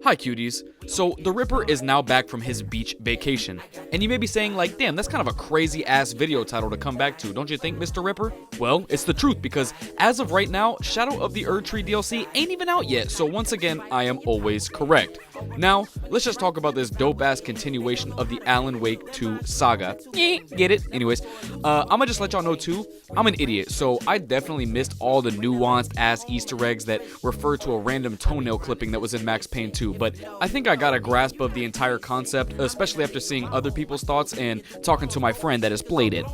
Hi cuties. So the Ripper is now back from his beach vacation, and you may be saying like, damn, that's kind of a crazy ass video title to come back to, don't you think, Mr. Ripper? Well, it's the truth, because as of right now, Shadow of the Erdtree DLC ain't even out yet, so once again, I am always correct. Now, let's just talk about this dope-ass continuation of the Alan Wake 2 saga. Get it? Anyways, I'ma just let y'all know too, I'm an idiot, so I definitely missed all the nuanced-ass Easter eggs that refer to a random toenail clipping that was in Max Payne 2, but I think I got a grasp of the entire concept, especially after seeing other people's thoughts and talking to my friend that has played it.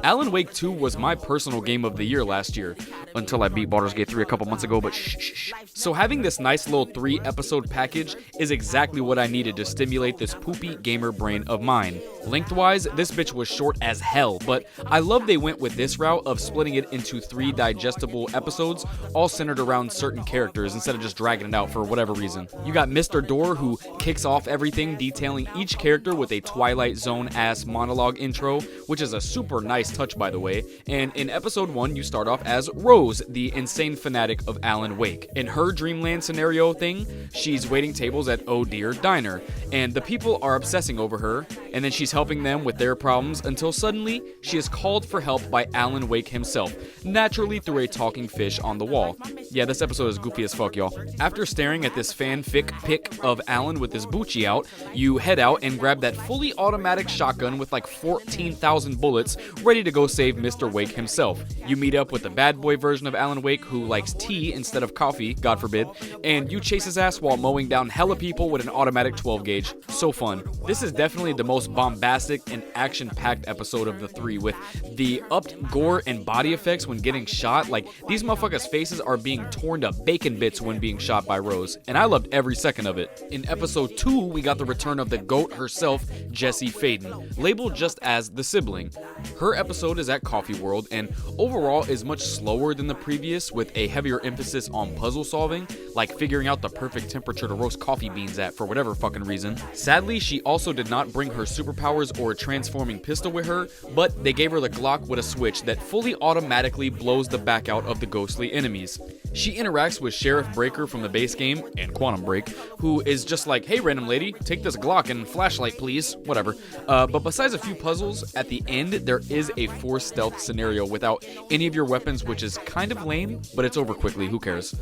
Alan Wake 2 was my personal game of the year last year, until I beat Baldur's Gate 3 a couple months ago, but shh. So having this nice little 3-episode package is exactly what I needed to stimulate this poopy gamer brain of mine. Lengthwise, this bitch was short as hell, but I love they went with this route of splitting it into 3 digestible episodes, all centered around certain characters instead of just dragging it out for whatever reason. You got Mr. Door, who kicks off everything, detailing each character with a Twilight Zone-ass monologue intro, which is a super nice touch, by the way. And in episode 1, you start off as Rose, the insane fanatic of Alan Wake. In her Dreamland scenario thing, she's waiting tables at Oh Dear Diner, and the people are obsessing over her, and then she's helping them with their problems until suddenly she is called for help by Alan Wake himself, naturally through a talking fish on the wall. Yeah, this episode is goofy as fuck, y'all. After staring at this fanfic pic of Alan with his Bucci out, you head out and grab that fully automatic shotgun with like 14,000 bullets, ready to go save Mr. Wake himself. You meet up with the bad boy version of Alan Wake who likes tea instead of coffee, God forbid, and you chase his ass while mowing down hella people with an automatic 12 gauge. So fun. This is definitely the most bombastic and action-packed episode of the 3, with the upped gore and body effects when getting shot. Like, these motherfuckers' faces are being torn to bacon bits when being shot by Rose, and I loved every second of it. In episode 2, we got the return of the GOAT herself, Jessie Faden, labeled just as the sibling. Her episode is at Coffee World, and overall is much slower than the previous, with a heavier emphasis on puzzle solving, like figuring out the perfect temperature to roast coffee beans at for whatever fucking reason. Sadly, she also did not bring her superpowers or a transforming pistol with her, but they gave her the Glock with a switch that fully automatically blows the back out of the ghostly enemies. She interacts with Sheriff Breaker from the base game, and Quantum Break, who is just like, hey random lady, take this Glock and flashlight please, whatever. But besides a few puzzles, at the end there is a forced stealth scenario without any of your weapons, which is kind of lame, but it's over quickly, who cares.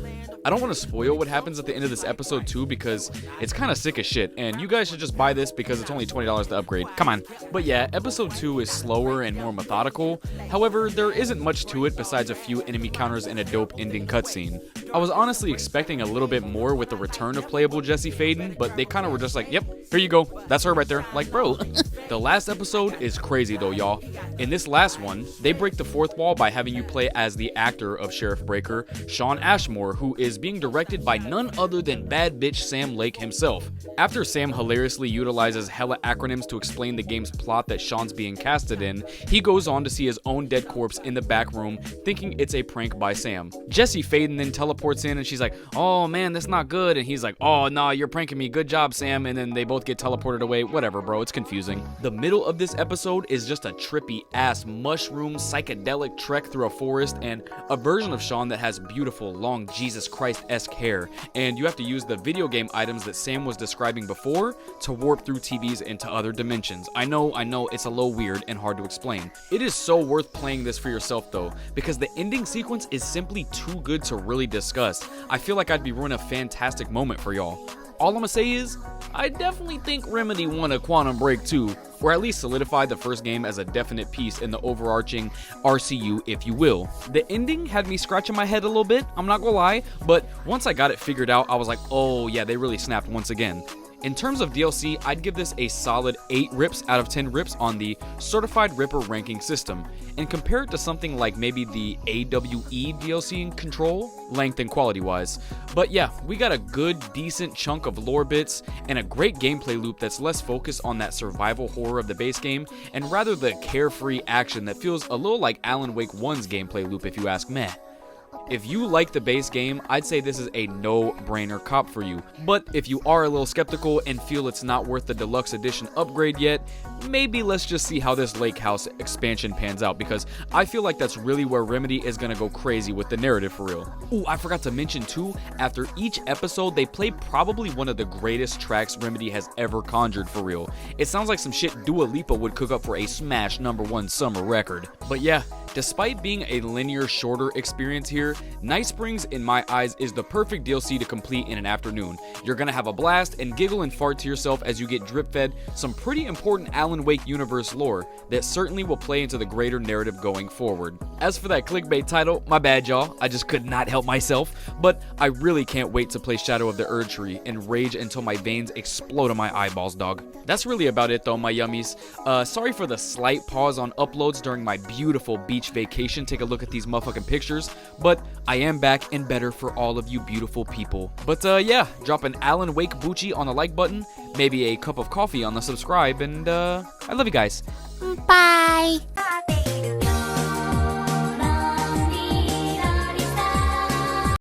I don't want to spoil what happens at the end of this episode too, because it's kind of sick as shit, and you guys should just buy this because it's only $20 to upgrade, come on. But yeah, episode 2 is slower and more methodical, however there isn't much to it besides a few enemy counters and a dope ending cutscene. I was honestly expecting a little bit more with the return of playable Jessie Faden, but they kind of were just like, yep, here you go, that's her right there, like bro. The last episode is crazy though, y'all. In this last one, they break the fourth wall by having you play as the actor of Sheriff Breaker, Shawn Ashmore, who is being directed by none other than bad bitch Sam Lake himself. After Sam hilariously utilizes hella acronyms to explain the game's plot that Shawn's being casted in, he goes on to see his own dead corpse in the back room, thinking it's a prank by Sam. Jessie Faden then teleports in and she's like, oh man, that's not good, and he's like, oh nah, you're pranking me, good job Sam, and then they both get teleported away. Whatever bro, it's confusing. The middle of this episode is just a trippy ass mushroom psychedelic trek through a forest and a version of Shawn that has beautiful long Jesus Christ-esque hair, and you have to use the video game items that Sam was describing before to warp through TVs into other dimensions. I know, it's a little weird and hard to explain. It is so worth playing this for yourself though, because the ending sequence is simply too good to really discuss. I feel like I'd be ruining a fantastic moment for y'all. All I'm gonna say is, I definitely think Remedy won a Quantum Break 2, or at least solidified the first game as a definite piece in the overarching RCU, if you will. The ending had me scratching my head a little bit, I'm not gonna lie, but once I got it figured out, I was like, oh yeah, they really snapped once again. In terms of DLC, I'd give this a solid 8 rips out of 10 rips on the Certified Ripper ranking system, and compare it to something like maybe the AWE DLC in Control, length and quality wise. But yeah, we got a good, decent chunk of lore bits, and a great gameplay loop that's less focused on that survival horror of the base game, and rather the carefree action that feels a little like Alan Wake 1's gameplay loop if you ask me. If you like the base game, I'd say this is a no-brainer cop for you. But if you are a little skeptical and feel it's not worth the deluxe edition upgrade yet, maybe let's just see how this Lake House expansion pans out, because I feel like that's really where Remedy is gonna go crazy with the narrative for real. Ooh, I forgot to mention too, after each episode they play probably one of the greatest tracks Remedy has ever conjured for real. It sounds like some shit Dua Lipa would cook up for a smash #1 summer record. But yeah, despite being a linear shorter experience here, Night Springs in my eyes is the perfect DLC to complete in an afternoon. You're gonna have a blast and giggle and fart to yourself as you get drip fed some pretty important Alan Wake universe lore that certainly will play into the greater narrative going forward. As for that clickbait title, my bad y'all, I just could not help myself, but I really can't wait to play Shadow of the Erdtree and rage until my veins explode on my eyeballs, dog. That's really about it though, my yummies. Sorry for the slight pause on uploads during my beautiful beach vacation. Take a look at these motherfucking pictures, but I am back and better for all of you beautiful people. But yeah, drop an Alan Wake Bucci on the like button, maybe a cup of coffee on the subscribe, and I love you guys. Bye.